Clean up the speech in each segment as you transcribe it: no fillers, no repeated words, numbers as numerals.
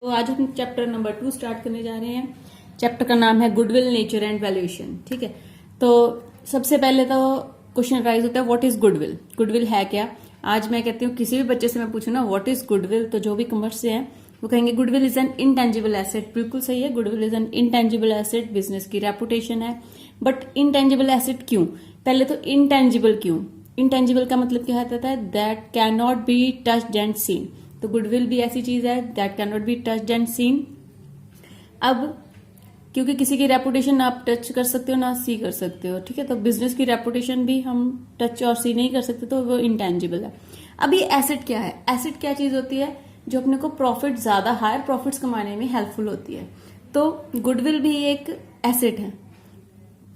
तो आज हम चैप्टर नंबर 2 स्टार्ट करने जा रहे हैं। चैप्टर का नाम है गुडविल, नेचर एंड वैल्यूएशन। ठीक है, तो सबसे पहले तो क्वेश्चन राइज होता है व्हाट इज गुडविल। गुडविल है क्या? आज मैं कहती हूँ किसी भी बच्चे से मैं पूछूं ना व्हाट इज गुडविल, तो जो भी कॉमर्स से है वो कहेंगे goodwill is an intangible asset. बिल्कुल सही है, goodwill is an intangible asset, business की रेपुटेशन है। बट इनटेंजिबल एसेट क्यों? पहले तो इनटेंजिबल क्यों? इनटेंजिबल का मतलब क्या होता है? That can not be touched and seen. तो गुडविल भी ऐसी चीज है that can not be touched and seen. अब क्योंकि किसी की रेपुटेशन आप टच कर सकते हो ना सी कर सकते हो, ठीक है, तो बिजनेस की रेपुटेशन भी हम टच और सी नहीं कर सकते, तो वो इंटेंजिबल है। अब ये एसेट क्या है? एसेट क्या चीज होती है? जो अपने को प्रॉफिट, ज्यादा हायर प्रॉफिट्स कमाने में हेल्पफुल होती है। तो गुडविल भी एक एसेट है।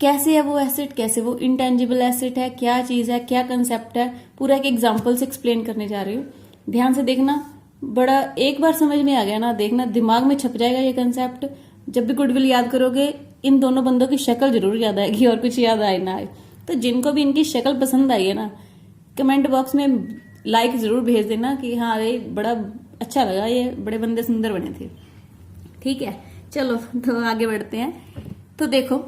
कैसे है वो एसेट, कैसे वो इंटेंजिबल एसेट है, क्या चीज है, क्या कंसेप्ट है, पूरा एक एग्जाम्पल से एक्सप्लेन करने जा रही हूँ। ध्यान से देखना, बड़ा एक बार समझ में आ गया ना, देखना दिमाग में छप जाएगा ये कंसेप्ट। जब भी गुडविल याद करोगे इन दोनों बंदों की शक्ल जरूर याद आएगी, और कुछ याद आए ना आए। तो जिनको भी इनकी शक्ल पसंद आई है ना, कमेंट बॉक्स में लाइक जरूर भेज देना कि हाँ अरे बड़ा अच्छा लगा, ये बड़े बंदे सुंदर बने थे। ठीक है, चलो तो आगे बढ़ते हैं। तो देखो,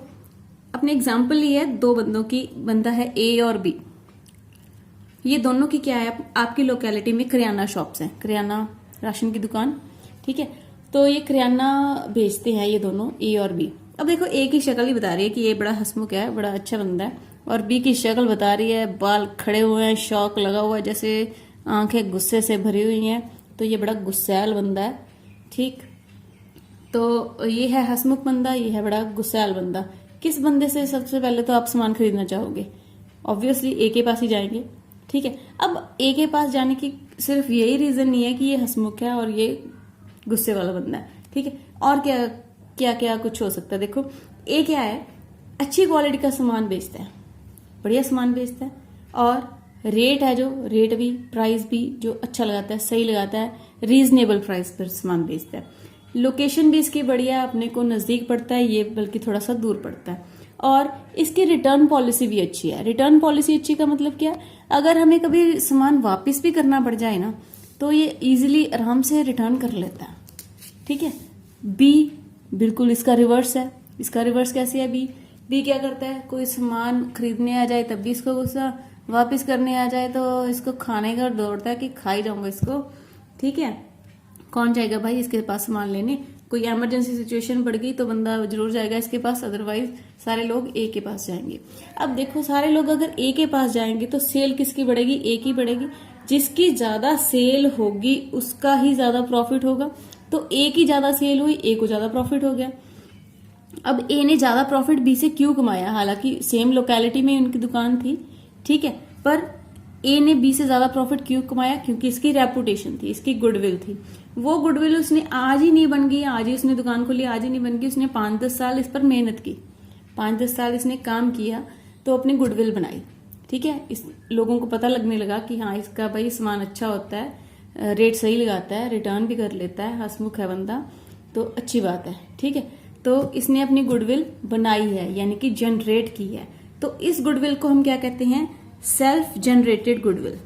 अपने एग्जाम्पल ली है दो बंदों की, बंदा है ए और बी। ये दोनों की क्या है, आपकी लोकेलिटी में किराना शॉप्स हैं, किराना राशन की दुकान। ठीक है, तो ये किराना बेचते हैं ये दोनों, ए और बी। अब देखो, ए की शक्ल ही बता रही है कि ये बड़ा हंसमुख है, बड़ा अच्छा बंदा है, और बी की शक्ल बता रही है बाल खड़े हुए हैं, शौक लगा हुआ है, जैसे आंखें गुस्से से भरी हुई हैं, तो ये बड़ा गुस्सैल बंदा है। ठीक, तो ये है हंसमुख बंदा, ये है बड़ा गुस्सैल बंदा। किस बंदे से सबसे पहले तो आप सामान खरीदना चाहोगे? ऑब्वियसली ए के पास ही जाएंगे। ठीक है, अब ए के पास जाने की सिर्फ यही रीजन नहीं है कि ये हंसमुख है और ये गुस्से वाला बंदा है। ठीक है, और क्या क्या क्या कुछ हो सकता है। देखो, ए क्या है, अच्छी क्वालिटी का सामान बेचता है, बढ़िया सामान बेचता है, और रेट है जो, रेट भी, प्राइस भी जो अच्छा लगाता है, सही लगाता है, रीजनेबल प्राइस पर सामान बेचता है। लोकेशन भी इसकी बढ़िया, अपने को नजदीक पड़ता है, ये बल्कि थोड़ा सा दूर पड़ता है। और इसकी रिटर्न पॉलिसी भी अच्छी है। रिटर्न पॉलिसी अच्छी का मतलब क्या? अगर हमें कभी सामान वापस भी करना पड़ जाए ना, तो ये इजीली आराम से रिटर्न कर लेता है। ठीक है, बी बिल्कुल इसका रिवर्स है। इसका रिवर्स कैसे है? बी क्या करता है, कोई सामान खरीदने आ जाए तब भी इसको गुस्सा, वापस करने आ जाए तो इसको खाने का दौड़ता है कि खा ही जाऊंगा इसको। ठीक है, कौन जाएगा भाई इसके पास सामान लेने? कोई इमरजेंसी सिचुएशन पड़ गई तो बंदा जरूर जाएगा इसके पास, अदरवाइज सारे लोग ए के पास जाएंगे। अब देखो, सारे लोग अगर ए के पास जाएंगे तो सेल किसकी बढ़ेगी? ए की बढ़ेगी। जिसकी ज्यादा सेल होगी उसका ही ज्यादा प्रॉफिट होगा। तो ए की ज्यादा सेल हुई, ए को ज्यादा प्रॉफिट हो गया। अब ए ने ज्यादा प्रॉफिट बी से क्यों कमाया? हालांकि सेम लोकेलिटी में उनकी दुकान थी, ठीक है, पर ए ने बी से ज्यादा प्रॉफिट क्यों कमाया? क्योंकि इसकी रेपुटेशन थी, इसकी गुडविल थी। वो गुडविल उसने आज ही नहीं बन गई, आज ही उसने दुकान खोली, आज ही नहीं बन गई, उसने 5-10 साल इस पर मेहनत की, 5-10 साल इसने काम किया, तो अपनी गुडविल बनाई। ठीक है, इस लोगों को पता लगने लगा कि हाँ इसका भाई सामान अच्छा होता है, रेट सही लगाता है, रिटर्न भी कर लेता है, हंसमुख है बंदा, तो अच्छी बात है। ठीक है, तो इसने अपनी गुडविल बनाई है, यानी कि जनरेट की है। तो इस गुडविल को हम क्या कहते हैं? Self generated goodwill.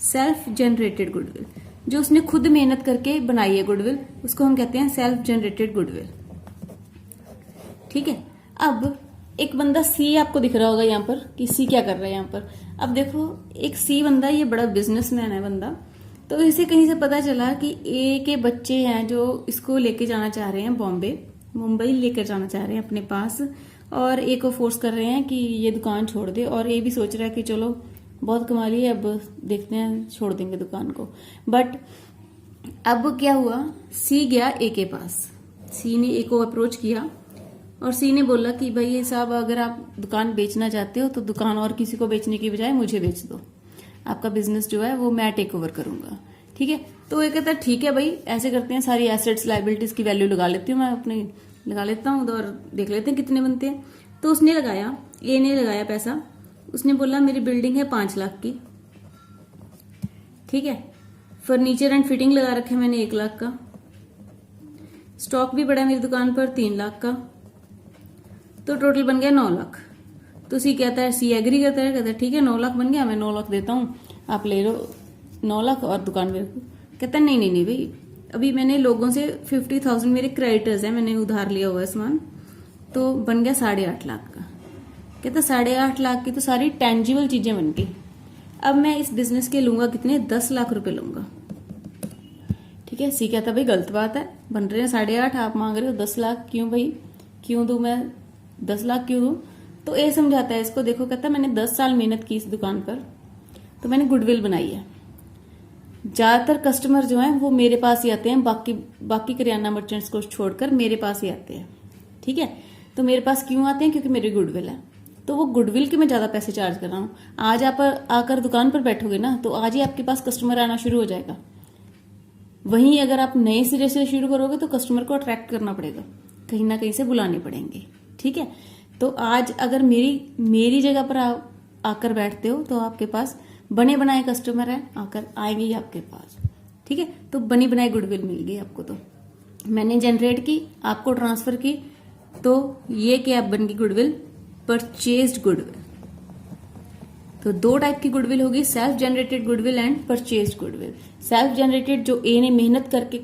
Self generated goodwill, जो उसने खुद मेहनत करके बनाई है गुडविल, उसको हम कहते हैं सेल्फ जनरेटेड गुडविल। ठीक है, अब एक बंदा सी आपको दिख रहा होगा यहाँ पर कि सी क्या कर रहा है यहाँ पर। अब देखो, एक सी बंदा, ये बड़ा बिजनेसमैन है बंदा, तो इसे कहीं से पता चला कि ए के बच्चे हैं जो इसको लेके जाना चाह रहे हैं बॉम्बे, मुंबई लेकर जाना चाह रहे हैं अपने पास, और ए को फोर्स कर रहे हैं कि ये दुकान छोड़ दे, और ए भी सोच रहा है कि चलो बहुत कमा ली है, अब देखते हैं, छोड़ देंगे दुकान को। बट अब क्या हुआ, सी गया ए के पास, सी ने ए को अप्रोच किया और सी ने बोला कि भाई ये साहब, अगर आप दुकान बेचना चाहते हो तो दुकान और किसी को बेचने की बजाय मुझे बेच दो, आपका बिजनेस जो है वो मैं टेक ओवर करूंगा। ठीक है, तो ये कहता है ठीक है भाई, ऐसे करते हैं, सारी एसेट्स लाइबिलिटीज की वैल्यू लगा लेती हूँ, मैं अपने लगा लेता हूँ और देख लेते हैं कितने बनते हैं। तो उसने लगाया, ए ने लगाया पैसा, उसने बोला मेरी बिल्डिंग है 5 लाख की। ठीक है, फर्नीचर एंड फिटिंग लगा रखे मैंने 1 लाख का, स्टॉक भी पड़ा है मेरी दुकान पर 3 लाख का, तो टोटल बन गया 9 लाख। तो सी कहता है, सी एग्री करता है, कहता है ठीक है 9 लाख बन गया, मैं 9 लाख देता हूँ, आप ले लो 9 लाख और दुकान में रखो। कहता है नहीं नहीं नहीं भाई, अभी मैंने लोगों से 50,000 मेरे क्रेडिटर्स हैं, मैंने उधार लिया हुआ है सामान, तो बन गया 8.5 लाख का। कहता 8.5 लाख की तो सारी टेंजिबल चीजें बन गई। अब मैं इस बिजनेस के लूंगा कितने, 10 लाख रुपए लूंगा। ठीक है, सी कहता भाई गलत बात है, बन रहे हैं 8.5, आप मांग रहे हो 10 लाख, क्यों भाई, क्यों दूं मैं 10 लाख क्यों दूं? तो ए समझाता है इसको, देखो कहता मैंने 10 साल मेहनत की इस दुकान पर, तो मैंने गुडविल बनाई है। ज्यादातर कस्टमर जो हैं वो मेरे पास ही आते हैं, बाकी करियाना मर्चेंट्स को छोड़कर मेरे पास ही आते हैं। ठीक है, तो मेरे पास क्यों आते हैं, क्योंकि मेरी गुडविल है। तो वो गुडविल के मैं ज्यादा पैसे चार्ज कर रहा हूँ। आज आप आकर दुकान पर बैठोगे ना, तो आज ही आपके पास कस्टमर आना शुरू हो जाएगा। वहीं अगर आप नए सिरे से शुरू करोगे तो कस्टमर को अट्रैक्ट करना पड़ेगा, कहीं ना कहीं से बुलाने पड़ेंगे। ठीक है, तो आज अगर मेरी जगह पर आकर बैठते हो तो आपके पास बने बनाए कस्टमर हैं, आकर आएंगे ही आपके पास। ठीक है, तो बनी बनाई गुडविल मिल गई आपको। तो मैंने जनरेट की, आपको ट्रांसफर की, तो ये क्या बन गई गुडविल, परचेज्ड गुडविल। तो 2 टाइप की गुडविल होगी, self generated goodwill and purchased goodwill. Self generated जो ए ने मेहनत करके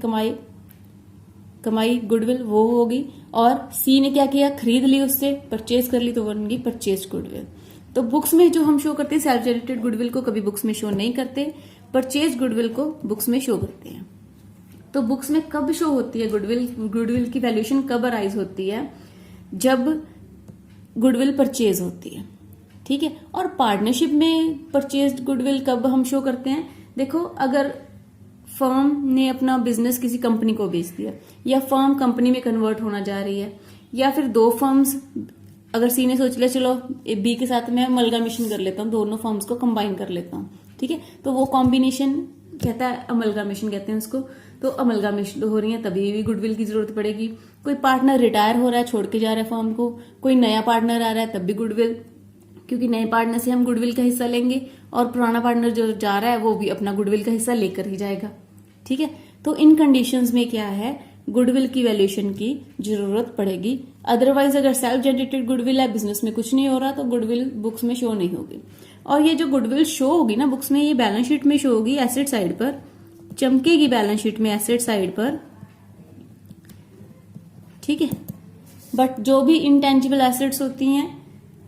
कमाई गुडविल वो होगी, और सी ने क्या किया, खरीद ली उससे, परचेज कर ली, तो बन गई परचेज्ड गुडविल। तो बुक्स में जो हम शो करते हैं सेल्फ जनरेटेड गुडविल को कभी बुक्स में शो नहीं करते, परचेज गुडविल को बुक्स में शो करते हैं। तो बुक्स में कब शो होती है गुडविल की वैल्यूएशन कब अराइज होती है, जब गुडविल परचेज होती है। ठीक है, और पार्टनरशिप में परचेज्ड गुडविल कब हम शो करते हैं, देखो अगर फर्म ने अपना बिजनेस किसी कंपनी को बेच दिया, या फर्म कंपनी में कन्वर्ट होना जा रही है, या फिर 2 फर्म्स, अगर सी ने सोच लिया चलो बी के साथ मैं अमलगामेशन कर लेता हूँ, दोनों फर्म्स को कंबाइन कर लेता हूँ। ठीक है, तो वो कॉम्बिनेशन कहता है अमलगामेशन कहते हैं उसको। तो अमलगामेशन हो रही है तभी भी गुडविल की जरूरत पड़ेगी। कोई पार्टनर रिटायर हो रहा है, छोड़ के जा रहा है फर्म को, कोई नया पार्टनर आ रहा है, तब भी गुडविल, क्योंकि नए पार्टनर से हम गुडविल का हिस्सा लेंगे, और पुराना पार्टनर जो जा रहा है वो भी अपना गुडविल का हिस्सा लेकर ही जाएगा। ठीक है, तो इन कंडीशंस में क्या है, गुडविल की वैल्यूएशन की जरूरत पड़ेगी। अदरवाइज अगर सेल्फ जनरेटेड गुडविल है, बिजनेस में कुछ नहीं हो रहा, तो गुडविल बुक्स में शो नहीं होगी। और ये जो गुडविल शो होगी ना बुक्स में, ये बैलेंस शीट में शो होगी एसेट साइड पर, चमकेगी बैलेंस शीट में एसेट साइड पर। ठीक है, बट जो भी इंटेंजिबल एसेट्स होती हैं,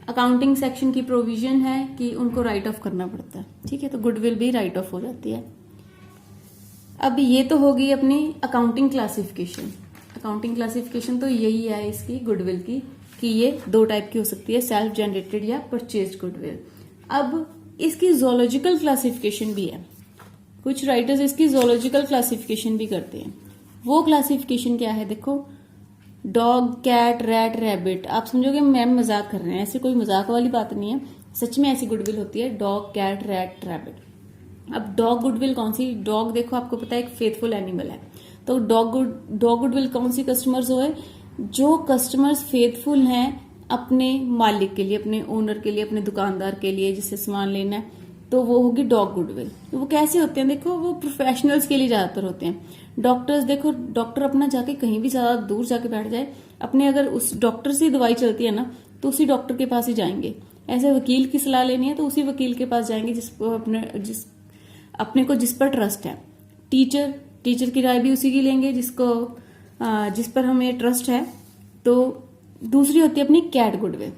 अकाउंटिंग सेक्शन की प्रोविजन है कि उनको राइट ऑफ करना पड़ता है। ठीक है, तो गुडविल भी राइट ऑफ हो जाती है। अब ये तो होगी अपनी अकाउंटिंग क्लासिफिकेशन। अकाउंटिंग क्लासिफिकेशन तो यही है इसकी गुडविल की, कि ये 2 टाइप की हो सकती है, सेल्फ जनरेटेड या परचेज्ड गुडविल। अब इसकी जोलॉजिकल क्लासिफिकेशन भी है, कुछ राइटर्स इसकी जोलॉजिकल क्लासिफिकेशन भी करते हैं। वो क्लासिफिकेशन क्या है, देखो डॉग, कैट, रैट, रैबिट। आप समझोगे मैम मजाक कर रहे हैं, ऐसे कोई मजाक वाली बात नहीं है, सच में ऐसी गुडविल होती है, डॉग, कैट, रैट, रैबिट। अब डॉग गुडविल कौन सी, डॉग देखो आपको पता है एक फेथफुल एनिमल है, तो डॉग गुडविल कौन सी कस्टमर्स हो है, जो कस्टमर्स फेथफुल हैं अपने मालिक के लिए, अपने ओनर के लिए, अपने दुकानदार के लिए जिससे सामान लेना है, तो वो होगी डॉग गुडविल। वो कैसे होते हैं, देखो वो प्रोफेशनल्स के लिए ज्यादातर होते हैं। डॉक्टर्स, देखो डॉक्टर अपना जाके कहीं भी ज्यादा दूर जाके बैठ जाए, अपने अगर उस डॉक्टर से दवाई चलती है ना, तो उसी डॉक्टर के पास ही जाएंगे। ऐसे वकील की सलाह लेनी है तो उसी वकील के पास जाएंगे जिसको अपने को जिस पर ट्रस्ट है। टीचर की राय भी उसी की लेंगे जिस पर हमें ट्रस्ट है। तो दूसरी होती है अपनी कैट गुडविल।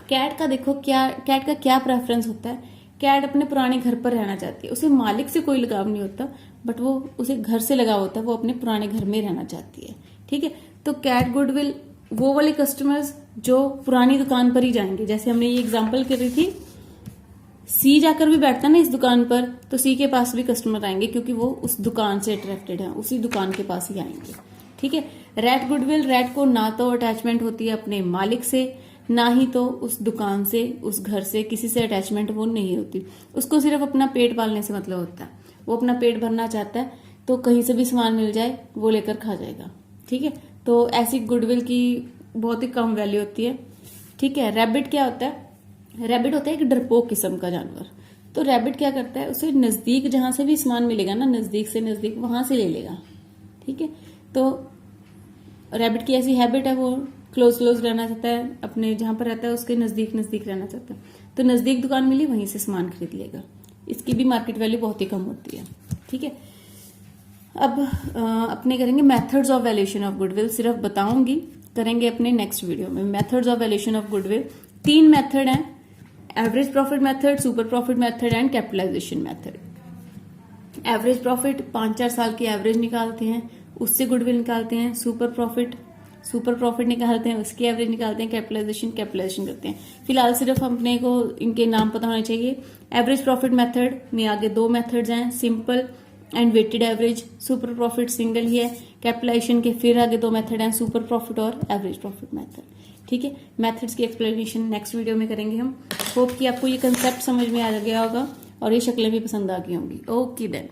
कैट का देखो कैट का क्या प्रेफरेंस होता है, कैट अपने पुराने घर पर रहना चाहती है, उसे मालिक से कोई लगाव नहीं होता, बट वो उसे घर से लगाव होता है, वो अपने पुराने घर में रहना चाहती है। ठीक है, तो कैट गुडविल वो वाले कस्टमर्स जो पुरानी दुकान पर ही जाएंगे, जैसे हमने ये एग्जांपल कर रही थी, सी जाकर भी बैठता ना इस दुकान पर, तो सी के पास भी कस्टमर आएंगे क्योंकि वो उस दुकान से अट्रैक्टेड है, उसी दुकान के पास ही आएंगे। ठीक है, रैट गुडविल, रैट को ना तो अटैचमेंट होती है अपने मालिक से, ना ही तो उस दुकान से, उस घर से, किसी से अटैचमेंट वो नहीं होती। उसको सिर्फ अपना पेट पालने से मतलब होता है, वो अपना पेट भरना चाहता है, तो कहीं से भी सामान मिल जाए वो लेकर खा जाएगा। ठीक है, तो ऐसी गुडविल की बहुत ही कम वैल्यू होती है। ठीक है, रैबिट क्या होता है, रैबिट होता है एक डरपोक किस्म का जानवर। तो रैबिट क्या करता है, उसे नजदीक जहां से भी सामान मिलेगा ना, नजदीक से नजदीक वहां से ले लेगा। ठीक है, तो रैबिट की ऐसी हैबिट है, वो क्लोज रहना चाहता है, अपने जहां पर रहता है उसके नजदीक रहना चाहता है। तो नजदीक दुकान मिली वहीं से सामान खरीद लेगा। इसकी भी मार्केट वैल्यू बहुत ही कम होती है। ठीक है, अब अपने करेंगे methods of valuation of goodwill, सिर्फ बताऊंगी, करेंगे अपने नेक्स्ट वीडियो में। Methods of valuation of goodwill 3 method हैं, average profit method, super profit method and capitalization method. Average profit 5-4 साल की एवरेज निकालते हैं, उससे गुडविल निकालते हैं। सुपर प्रॉफिट निकालते हैं, उसकी एवरेज निकालते हैं। कैपिटलाइजेशन करते हैं। फिलहाल सिर्फ अपने को इनके नाम पता होने चाहिए। एवरेज प्रॉफिट मेथड में आगे 2 मेथड्स हैं, simple and weighted average. Super profit single ही है। कैपिटलाइजेशन के फिर आगे 2 मेथड हैं, सुपर प्रॉफिट और एवरेज प्रॉफिट मेथड। ठीक है, मेथड्स की एक्सप्लेनेशन नेक्स्ट वीडियो में करेंगे हम। होप कि आपको ये कंसेप्ट समझ में आ गया होगा और ये शक्लें भी पसंद आ गई होंगी। Okay then.